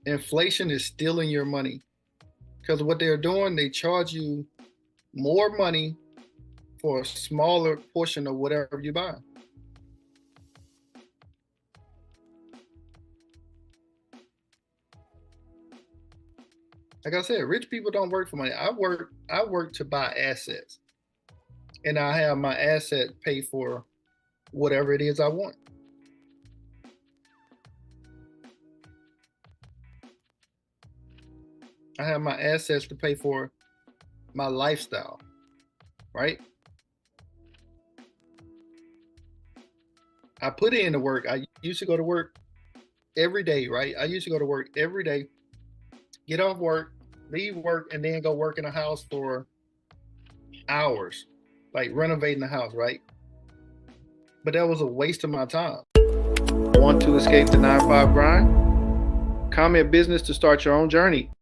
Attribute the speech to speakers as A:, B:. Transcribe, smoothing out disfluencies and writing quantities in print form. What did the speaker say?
A: Inflation is stealing your money because what they're doing, they charge you more money for a smaller portion of whatever you buy. Like I said, rich people don't work for money. I work to buy assets, and I have my asset pay for whatever it is I want. I have my assets to pay for my lifestyle, right? I put in the work. I used to go to work every day, right? I used to go to work every day, get off work, leave work, and then go work in a house for hours, like renovating the house, right? But that was a waste of my time. Want to escape the 9 to 5 grind? Come in business to start your own journey.